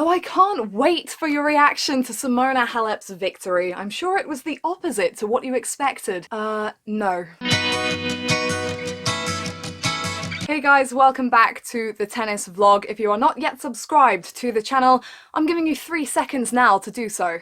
Oh, I can't wait for your reaction to Simona Halep's victory. I'm sure it was the opposite to what you expected. No. Hey guys, welcome back to the tennis vlog. If you are not yet subscribed to the channel, I'm giving you 3 seconds now to do so.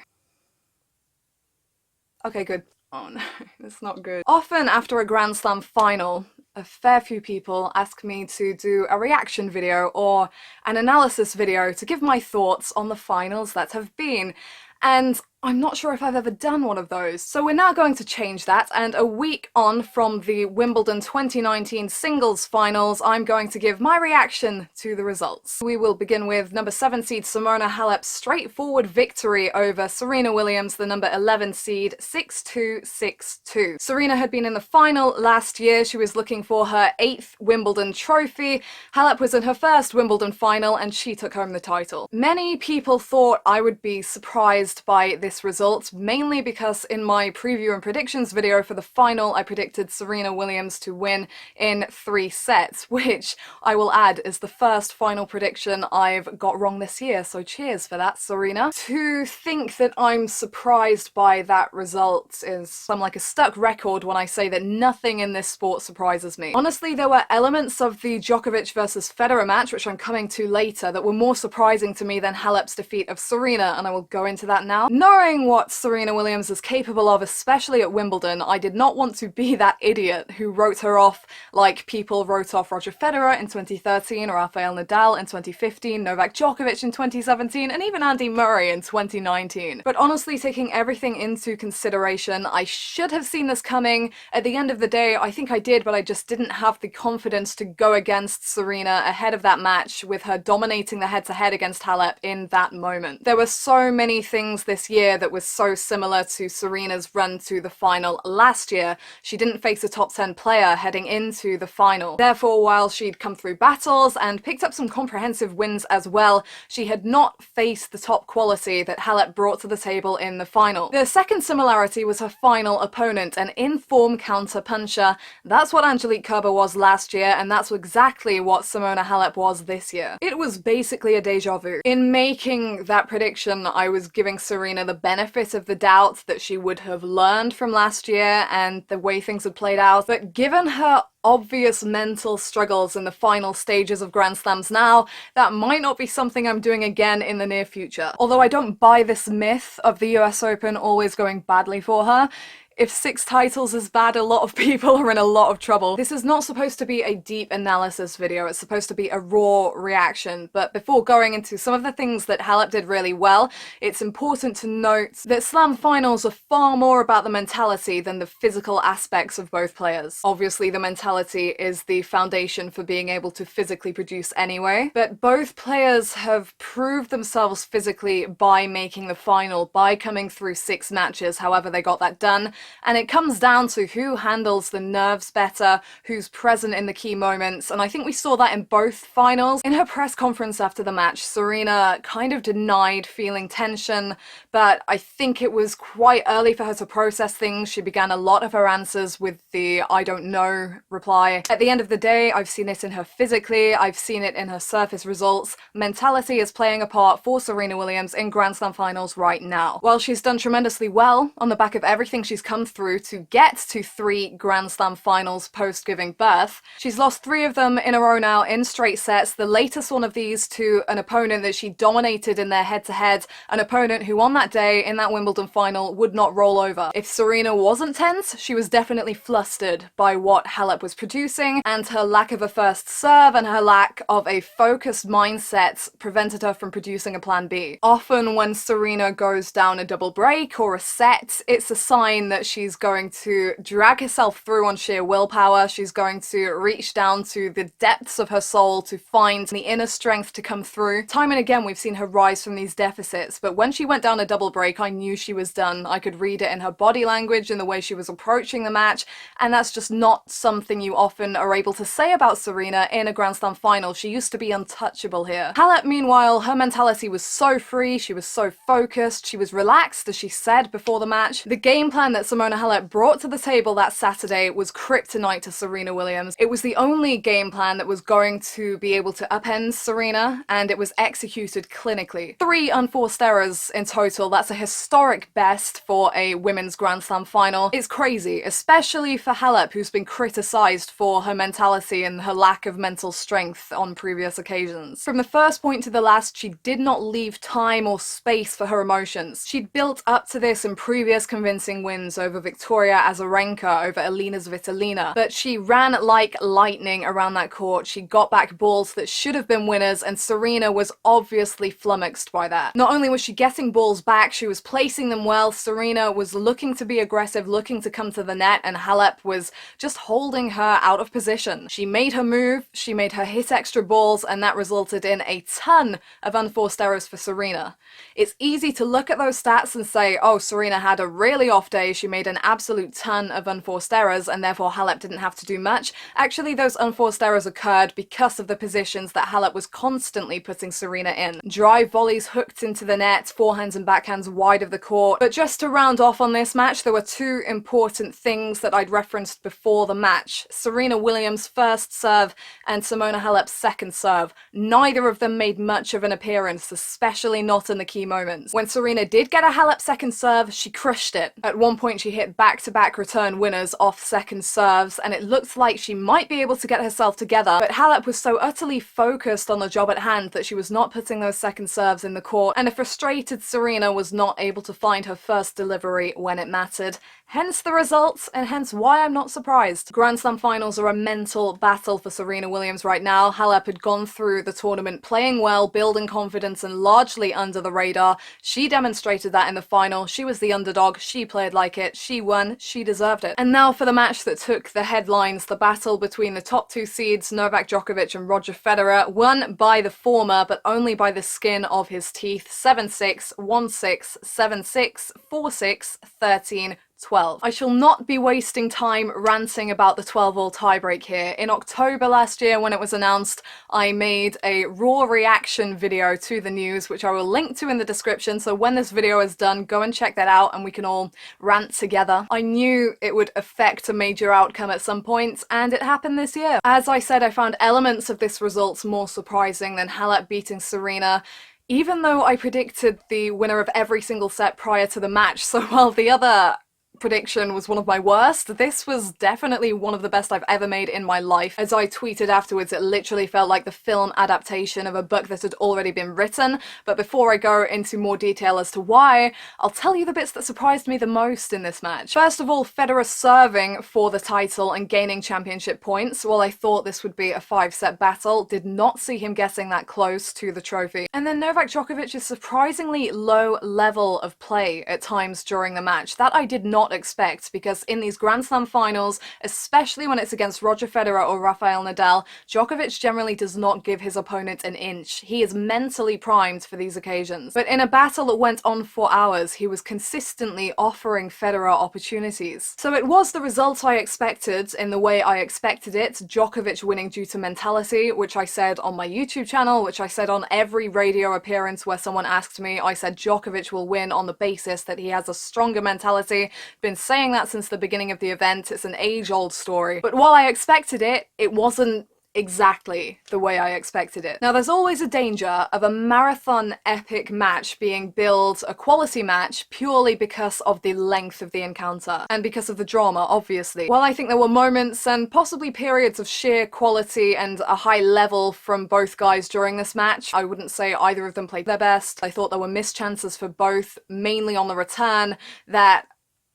Okay, good. Oh no, that's not good. Often after a Grand Slam final, a fair few people ask me to do a reaction video or an analysis video to give my thoughts on the finals that have been. And I'm not sure if I've ever done one of those. So we're now going to change that, and a week on from the Wimbledon 2019 singles finals, I'm going to give my reaction to the results. We will begin with number 7 seed Simona Halep's straightforward victory over Serena Williams, the number 11 seed, 6-2, 6-2. Serena had been in the final last year. She was looking for her 8th Wimbledon trophy. Halep was in her first Wimbledon final and she took home the title. Many people thought I would be surprised by this result, mainly because in my preview and predictions video for the final I predicted Serena Williams to win in 3 sets, which I will add is the first final prediction I've got wrong this year, so cheers for that, Serena. To think that I'm surprised by that result is I'm like a stuck record when I say that nothing in this sport surprises me. Honestly, there were elements of the Djokovic versus Federer match, which I'm coming to later, that were more surprising to me than Halep's defeat of Serena, and I will go into that now. Knowing what Serena Williams is capable of, especially at Wimbledon, I did not want to be that idiot who wrote her off like people wrote off Roger Federer in 2013, Rafael Nadal in 2015, Novak Djokovic in 2017, and even Andy Murray in 2019. But honestly, taking everything into consideration, I should have seen this coming. At the end of the day, I think I did, but I just didn't have the confidence to go against Serena ahead of that match with her dominating the head-to-head against Halep in that moment. There were so many things this year that was so similar to Serena's run to the final last year. She didn't face a top 10 player heading into the final. Therefore, while she'd come through battles and picked up some comprehensive wins as well, she had not faced the top quality that Halep brought to the table in the final. The second similarity was her final opponent, an in-form counter-puncher. That's what Angelique Kerber was last year, and that's exactly what Simona Halep was this year. It was basically a deja vu. In making that prediction, I was giving Serena the benefit of the doubt that she would have learned from last year and the way things had played out, but given her obvious mental struggles in the final stages of Grand Slams now, that might not be something I'm doing again in the near future. Although I don't buy this myth of the US Open always going badly for her. If 6 titles is bad, a lot of people are in a lot of trouble. This is not supposed to be a deep analysis video, it's supposed to be a raw reaction, but before going into some of the things that Halep did really well, it's important to note that Slam finals are far more about the mentality than the physical aspects of both players. Obviously, the mentality is the foundation for being able to physically produce anyway, but both players have proved themselves physically by making the final, by coming through 6 matches, however they got that done. And it comes down to who handles the nerves better, who's present in the key moments, and I think we saw that in both finals. In her press conference after the match, Serena kind of denied feeling tension, but I think it was quite early for her to process things. She began a lot of her answers with the "I don't know" reply. At the end of the day, I've seen it in her physically, I've seen it in her surface results. Mentality is playing a part for Serena Williams in Grand Slam finals right now. While she's done tremendously well on the back of everything she's come through to get to 3 Grand Slam finals post giving birth, she's lost 3 of them in a row now in straight sets, the latest one of these to an opponent that she dominated in their head-to-head, an opponent who on that day in that Wimbledon final would not roll over. If Serena wasn't tense, she was definitely flustered by what Halep was producing, and her lack of a first serve and her lack of a focused mindset prevented her from producing a plan B. Often when Serena goes down a double break or a set, it's a sign that she's going to drag herself through on sheer willpower. She's going to reach down to the depths of her soul to find the inner strength to come through. Time and again we've seen her rise from these deficits, but when she went down a double break, I knew she was done. I could read it in her body language, in the way she was approaching the match, and that's just not something you often are able to say about Serena in a Grand Slam final. She used to be untouchable here. Halep, meanwhile, her mentality was so free, she was so focused, she was relaxed, as she said before the match. The game plan that Simona Halep brought to the table that Saturday was kryptonite to Serena Williams. It was the only game plan that was going to be able to upend Serena, and it was executed clinically. 3 unforced errors in total. That's a historic best for a women's Grand Slam final. It's crazy, especially for Halep, who's been criticized for her mentality and her lack of mental strength on previous occasions. From the first point to the last, she did not leave time or space for her emotions. She'd built up to this in previous convincing wins over Victoria Azarenka, over Elina Svitolina, but she ran like lightning around that court. She got back balls that should have been winners, and Serena was obviously flummoxed by that. Not only was she getting balls back, she was placing them well. Serena was looking to be aggressive, looking to come to the net, and Halep was just holding her out of position. She made her move, she made her hit extra balls, and that resulted in a ton of unforced errors for Serena. It's easy to look at those stats and say, oh, Serena had a really off day, she made an absolute ton of unforced errors, and therefore Halep didn't have to do much. Actually, those unforced errors occurred because of the positions that Halep was constantly putting Serena in. Drive volleys hooked into the net, forehands and backhands wide of the court. But just to round off on this match, there were 2 important things that I'd referenced before the match. Serena Williams' first serve and Simona Halep's second serve. Neither of them made much of an appearance, especially not in the key moments. When Serena did get a Halep second serve, she crushed it. At one point she hit back-to-back return winners off second serves, and it looked like she might be able to get herself together, but Halep was so utterly focused on the job at hand that she was not putting those second serves in the court, and a frustrated Serena was not able to find her first delivery when it mattered. Hence the results, and hence why I'm not surprised. Grand Slam finals are a mental battle for Serena Williams right now. Halep had gone through the tournament playing well, building confidence, and largely under the radar. She demonstrated that in the final. She was the underdog, she played like it, she won, she deserved it. And now for the match that took the headlines, the battle between the top 2 seeds, Novak Djokovic and Roger Federer, won by the former, but only by the skin of his teeth. 7-6, 1-6, 7-6, 4-6, 13, 12. I shall not be wasting time ranting about the 12-all tiebreak here. In October last year, when it was announced, I made a raw reaction video to the news, which I will link to in the description, so when this video is done, go and check that out and we can all rant together. I knew it would affect a major outcome at some point, and it happened this year. As I said, I found elements of this result more surprising than Halep beating Serena, even though I predicted the winner of every single set prior to the match, so while the other prediction was one of my worst, this was definitely one of the best I've ever made in my life. As I tweeted afterwards, it literally felt like the film adaptation of a book that had already been written. But before I go into more detail as to why, I'll tell you the bits that surprised me the most in this match. First of all, Federer serving for the title and gaining championship points. While I thought this would be a 5-set battle, did not see him getting that close to the trophy. And then Novak Djokovic's surprisingly low level of play at times during the match. That I did not expect, because in these Grand Slam finals, especially when it's against Roger Federer or Rafael Nadal, Djokovic generally does not give his opponent an inch. He is mentally primed for these occasions. But in a battle that went on for hours, he was consistently offering Federer opportunities. So it was the result I expected in the way I expected it. Djokovic winning due to mentality, which I said on my YouTube channel, which I said on every radio appearance where someone asked me. I said Djokovic will win on the basis that he has a stronger mentality. Been saying that since the beginning of the event. It's an age-old story. But while I expected it, it wasn't exactly the way I expected it. Now, there's always a danger of a marathon epic match being billed a quality match purely because of the length of the encounter and because of the drama, obviously. While I think there were moments and possibly periods of sheer quality and a high level from both guys during this match, I wouldn't say either of them played their best. I thought there were missed chances for both, mainly on the return, that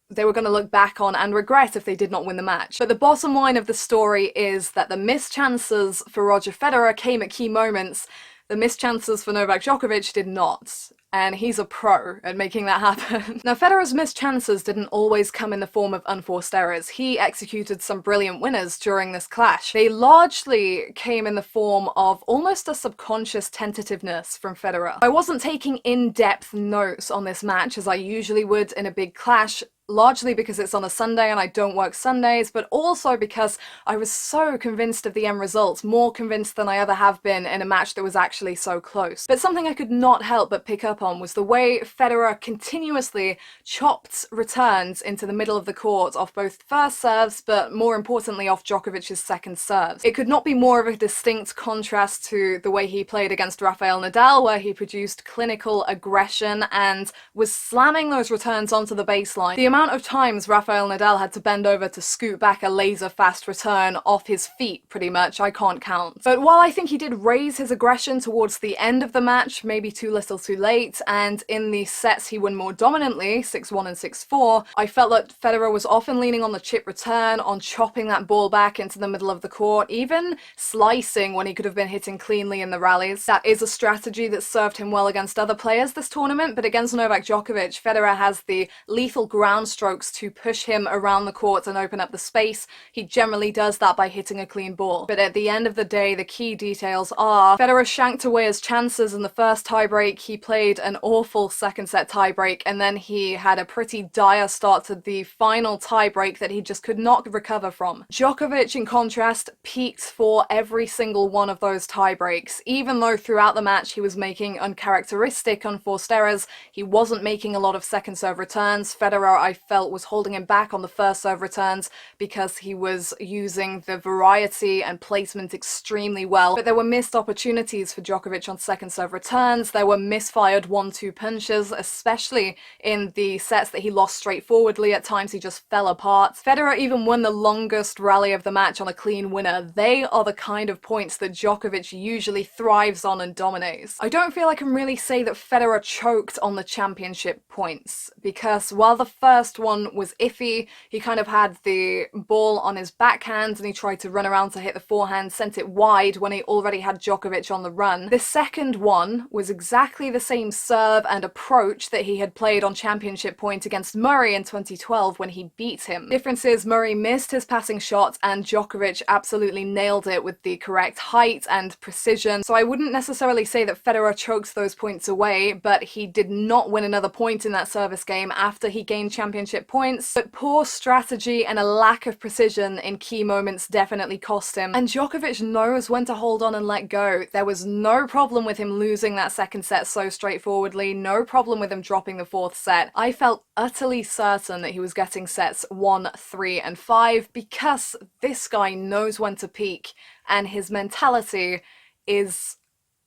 they were going to look back on and regret if they did not win the match. But the bottom line of the story is that the missed chances for Roger Federer came at key moments. The missed chances for Novak Djokovic did not. And he's a pro at making that happen. Now, Federer's missed chances didn't always come in the form of unforced errors. He executed some brilliant winners during this clash. They largely came in the form of almost a subconscious tentativeness from Federer. I wasn't taking in-depth notes on this match as I usually would in a big clash, largely because it's on a Sunday and I don't work Sundays, but also because I was so convinced of the end result, more convinced than I ever have been in a match that was actually so close. But something I could not help but pick up on was the way Federer continuously chopped returns into the middle of the court off both first serves, but more importantly off Djokovic's second serves. It could not be more of a distinct contrast to the way he played against Rafael Nadal, where he produced clinical aggression and was slamming those returns onto the baseline. The amount of times Rafael Nadal had to bend over to scoot back a laser-fast return off his feet, pretty much, I can't count. But while I think he did raise his aggression towards the end of the match, maybe too little too late, and in the sets he won more dominantly, 6-1 and 6-4, I felt that Federer was often leaning on the chip return, on chopping that ball back into the middle of the court, even slicing when he could have been hitting cleanly in the rallies. That is a strategy that served him well against other players this tournament, but against Novak Djokovic, Federer has the lethal ground strokes to push him around the court and open up the space. He generally does that by hitting a clean ball. But at the end of the day, the key details are Federer shanked away his chances in the first tiebreak, he played an awful second set tiebreak, and then he had a pretty dire start to the final tiebreak that he just could not recover from. Djokovic, in contrast, peaked for every single one of those tiebreaks. Even though throughout the match he was making uncharacteristic unforced errors, he wasn't making a lot of second serve returns. Federer, I felt, was holding him back on the first serve returns because he was using the variety and placement extremely well. But there were missed opportunities for Djokovic on second serve returns. There were misfired 1-2 punches, especially in the sets that he lost straightforwardly. At times he just fell apart. Federer even won the longest rally of the match on a clean winner. They are the kind of points that Djokovic usually thrives on and dominates. I don't feel I can really say that Federer choked on the championship points, because while the first one was iffy, he kind of had the ball on his backhand and he tried to run around to hit the forehand, sent it wide when he already had Djokovic on the run. The second one was exactly the same serve and approach that he had played on championship point against Murray in 2012 when he beat him. Difference is Murray missed his passing shot and Djokovic absolutely nailed it with the correct height and precision. So I wouldn't necessarily say that Federer choked those points away, but he did not win another point in that service game after he gained championship points. But poor strategy and a lack of precision in key moments definitely cost him. And Djokovic knows when to hold on and let go. There was no problem with him losing that second set so straightforwardly, no problem with him dropping the fourth set. I felt utterly certain that he was getting sets 1, 3, and 5 because this guy knows when to peak and his mentality is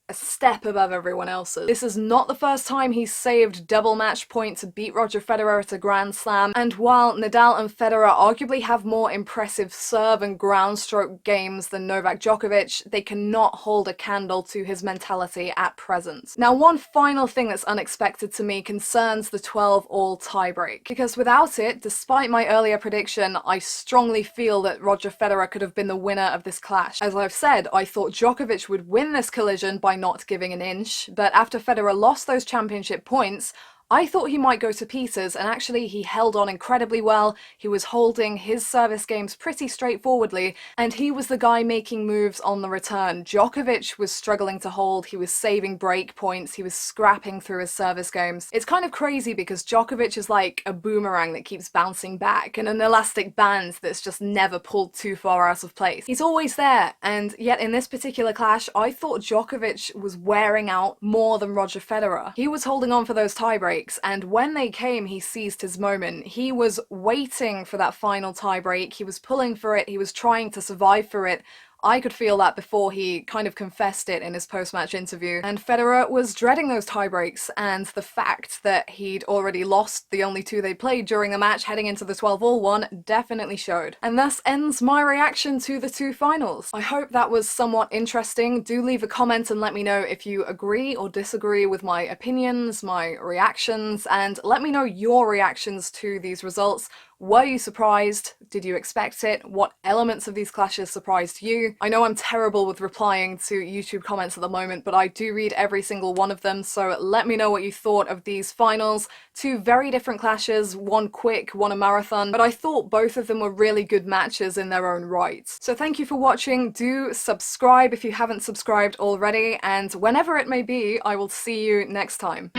a step above everyone else's. This is not the first time he's saved double match point to beat Roger Federer at a Grand Slam, and while Nadal and Federer arguably have more impressive serve and ground stroke games than Novak Djokovic, they cannot hold a candle to his mentality at present. Now, one final thing that's unexpected to me concerns the 12-all tiebreak, because without it, despite my earlier prediction, I strongly feel that Roger Federer could have been the winner of this clash. As I've said, I thought Djokovic would win this collision by not giving an inch, but after Federer lost those championship points, I thought he might go to pieces, and actually he held on incredibly well. He was holding his service games pretty straightforwardly, and he was the guy making moves on the return. Djokovic was struggling to hold, he was saving break points, he was scrapping through his service games. It's kind of crazy because Djokovic is like a boomerang that keeps bouncing back, and an elastic band that's just never pulled too far out of place. He's always there, and yet in this particular clash, I thought Djokovic was wearing out more than Roger Federer. He was holding on for those tiebreaks, and when they came, he seized his moment. He was waiting for that final tiebreak, he was pulling for it, he was trying to survive for it. I could feel that before he kind of confessed it in his post-match interview. And Federer was dreading those tiebreaks, and the fact that he'd already lost the only two they played during the match heading into the 12-all one definitely showed. And thus ends my reaction to the two finals. I hope that was somewhat interesting. Do leave a comment and let me know if you agree or disagree with my opinions, my reactions, and let me know your reactions to these results. Were you surprised? Did you expect it? What elements of these clashes surprised you? I know I'm terrible with replying to YouTube comments at the moment, but I do read every single one of them, so let me know what you thought of these finals. Two very different clashes, one quick, one a marathon, but I thought both of them were really good matches in their own right. So thank you for watching. Do subscribe if you haven't subscribed already, and whenever it may be, I will see you next time.